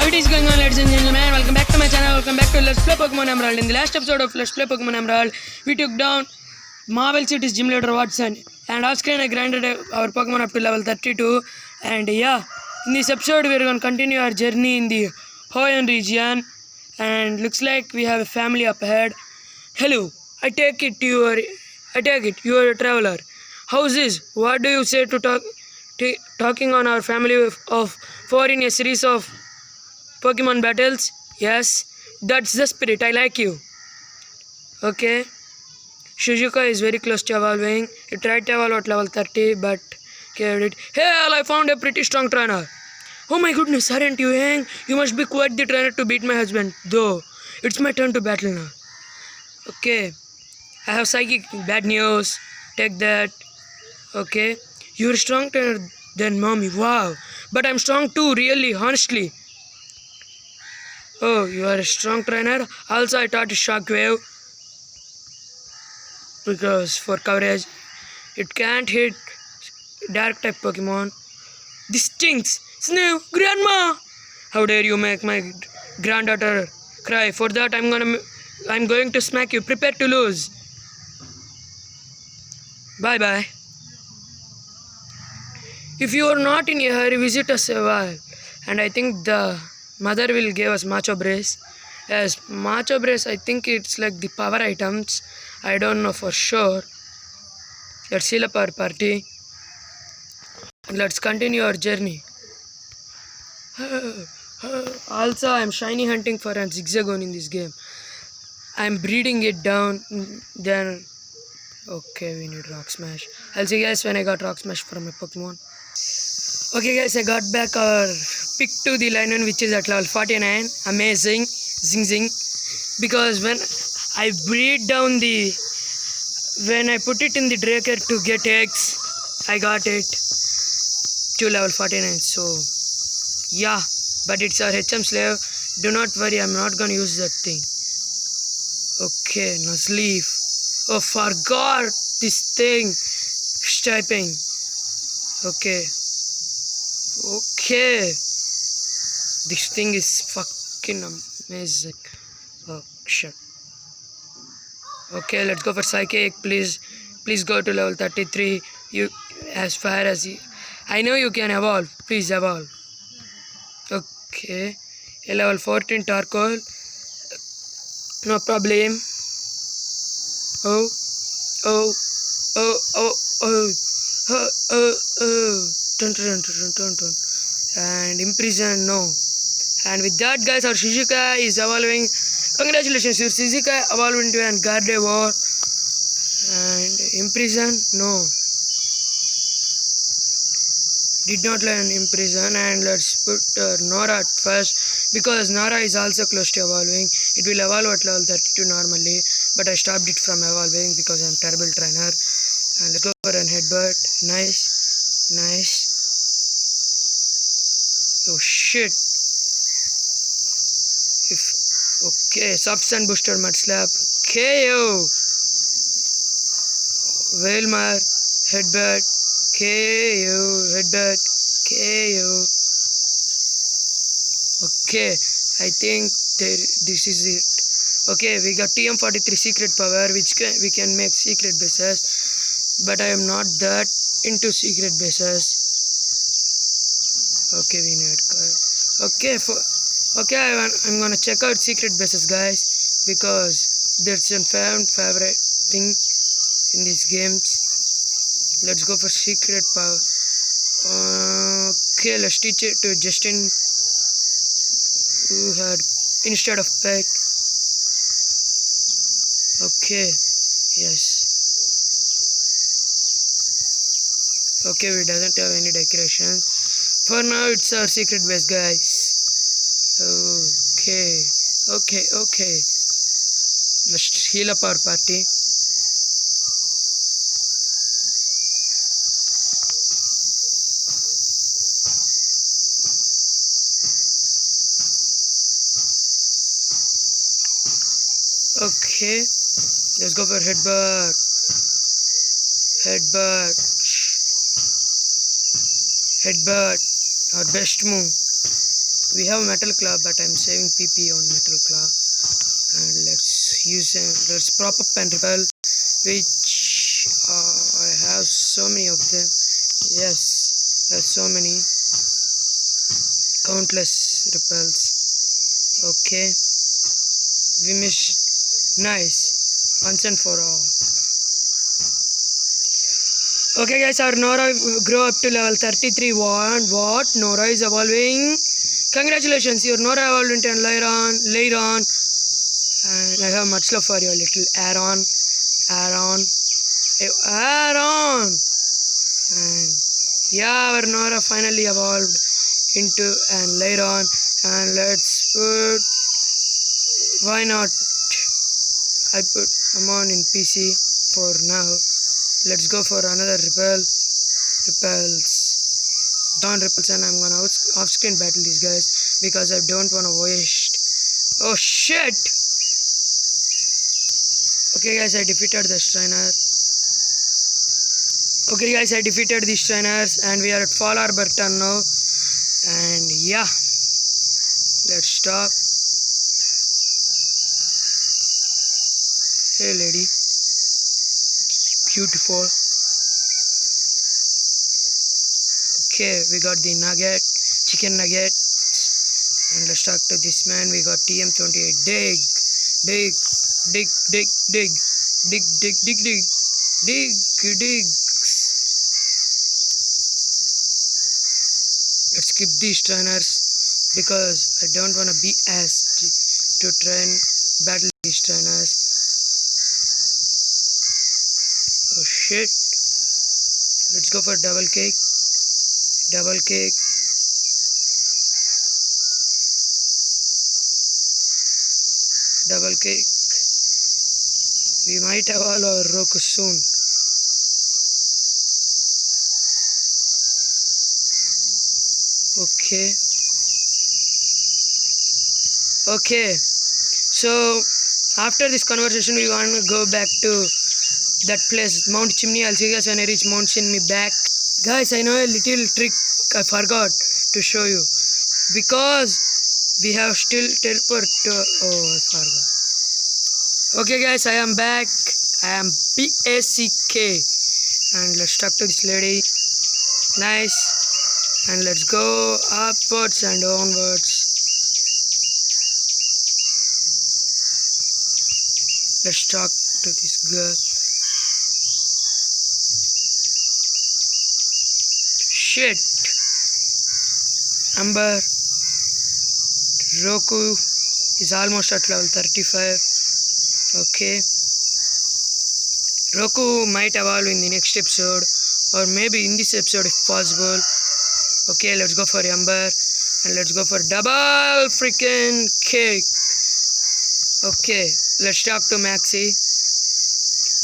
What is going on, ladies and gentlemen? Welcome back to my channel. Welcome back to Let's Play Pokemon Emerald. In the last episode of Let's Play Pokemon Emerald, we took down Marvel City's gym leader Watson, and off screen I grinded our Pokemon up to level 32. And yeah, in this episode we are going to continue our journey in the Hoenn region, and looks like we have a family up ahead. Hello, I take it you are a traveler. How's this? What do you say to talking on our family of four in a series of Pokemon battles? Yes, that's the spirit. I like you. Okay. Shizuka is very close to evolving. It tried to evolve at level 30, but carried it. Hell, I found a pretty strong trainer. Oh my goodness, aren't you, Yang? You must be quite the trainer to beat my husband. Though, it's my turn to battle now. Okay. I have psychic. Bad news. Take that. Okay. You're a strong trainer than mommy. Wow. But I'm strong too, really, honestly. Oh, you are a strong trainer. Also, I taught Shockwave because for coverage, it can't hit dark type Pokemon. This stinks. Snew, Grandma! How dare you make my granddaughter cry? For that, I'm going to smack you. Prepare to lose. Bye bye. If you are not in a hurry, visit us a while. And I think the mother will give us Macho Brace. Yes, Macho Brace, I think it's like the power items. I don't know for sure. Let's heal up our party. Let's continue our journey. Also, I'm shiny hunting for a Zigzagoon in this game. I'm breeding it down. Then, okay, we need Rock Smash. I'll see you guys when I got Rock Smash from my Pokemon. Okay guys, I got back our pick to the Linoone, which is at level 49. Amazing. Zing zing. Because when I put it in the Draker to get eggs, I got it to level 49. So yeah, but it's our HM slave. Do not worry, I'm not gonna use that thing. Okay, Nuzleaf. Oh, forgot this thing. Striping. Okay. Okay. This thing is fucking amazing. Oh shit. Okay, let's go for Psychic. Please go to level 33. You, as far as you, I know you can evolve. Please evolve. Okay. A level 14 Tarkol. No problem. Oh. Dun. And imprison, no. And with that, guys, our Shizuka is evolving. Congratulations, your Shizuka evolved into an Gardevoir. And imprison, no. Did not learn imprison. And let's put Nora at first, because Nora is also close to evolving. It will evolve at level 32 normally, but I stopped it from evolving because I'm a terrible trainer. And let's go for an headbutt. Nice. Oh shit. Okay, soft sand booster mud slap. KO. Wailmer. Headbutt. KO. Headbutt. KO. Okay, I think this is it. Okay, we got TM43 secret power, which we can make secret bases, but I am not that into secret bases. Okay, we need card. Okay, I'm gonna check out secret bases, guys, because there's a favorite thing in these games. Let's go for secret power. Okay, let's teach it to Justin, who had instead of pet. Okay, yes. Okay, we doesn't have any decorations. For now, it's our secret base, guys. Okay. Let's heal up our party. Okay, let's go for headbutt. Headbutt, our best move. We have Metal Claw, but I'm saving PP on Metal Claw. And let's prop up and repel, which I have so many of them. Yes, there's so many, countless repels. Okay, we missed. Nice, once and for all. Okay guys, our Nora grow up to level 33. What? Nora is evolving. Congratulations, your Nora evolved into an Leiron. And I have much love for your little Aaron. Hey, Aaron! And yeah, our Nora finally evolved into an Leiron. And let's put... Why not? I put Amon in PC for now. Let's go for another repels. Dawn repels, and I'm gonna off-screen battle these guys because I don't wanna waste. Oh shit! Okay guys, I defeated the Strainer. Okay guys, I defeated the Strainers and we are at Fall Arbor turn now. And yeah, let's stop. Hey lady, beautiful. Okay, we got the chicken nugget. And let's talk to this man. We got TM28. Dig. Let's skip these trainers because I don't want to be asked to train battle these trainers. Oh shit. Let's go for double cake. We might have all our Roku soon. Okay. So after this conversation, we want to go back to that place, Mount Chimney. I'll see you guys when I reach Mount Chimney back. Guys, I know a little trick I forgot to show you because we have still teleport to... Oh, I forgot. Okay guys, I am back. I am BACK and let's talk to this lady. Nice. And let's go upwards and onwards. Let's talk to this girl. Shit. Amber. Roku is almost at level 35. Okay. Roku might evolve in the next episode or maybe in this episode if possible. Okay, let's go for Amber and let's go for double freaking cake. Okay, let's talk to Maxi.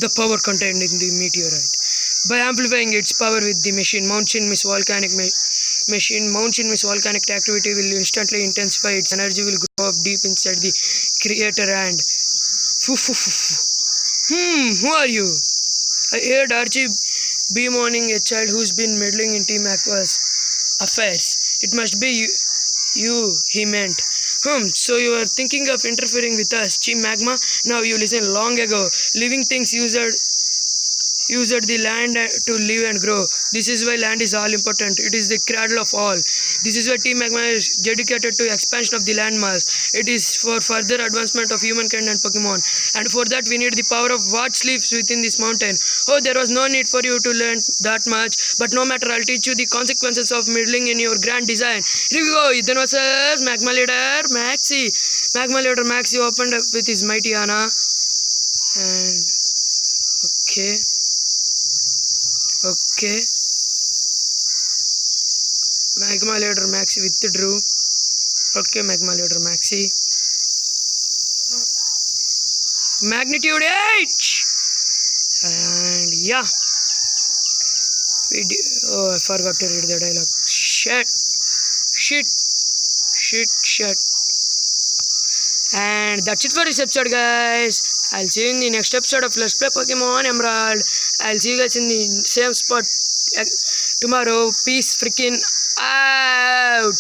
The power contained in the meteorite. By amplifying its power with the machine, Mount Chinmy's volcanic volcanic activity will instantly intensify. Its energy will grow up deep inside the creator and... Who are you? I heard Archie bemoaning a child who's been meddling in Team Aqua's affairs. It must be you, he meant. So you are thinking of interfering with us, Team Magma? Now you listen. Long ago, living things used the land to live and grow. This is why land is all important. It is the cradle of all. This is why Team Magma is dedicated to expansion of the landmass. It is for further advancement of humankind and Pokemon. And for that we need the power of what sleeps within this mountain. Oh, there was no need for you to learn that much. But no matter, I'll teach you the consequences of meddling in your grand design. Here we go. Ethan versus Magma Leader Maxi. Magma Leader Maxi opened up with his mighty Ana. And... Okay. Magma Leader Maxi withdrew. Okay, Magma Leader Maxi. Magnitude H! And yeah. Oh, I forgot to read the dialogue. Shit. And that's it for this episode, guys. I'll see you in the next episode of Let's Play Pokemon Emerald. I'll see you guys in the same spot tomorrow. Peace freaking out.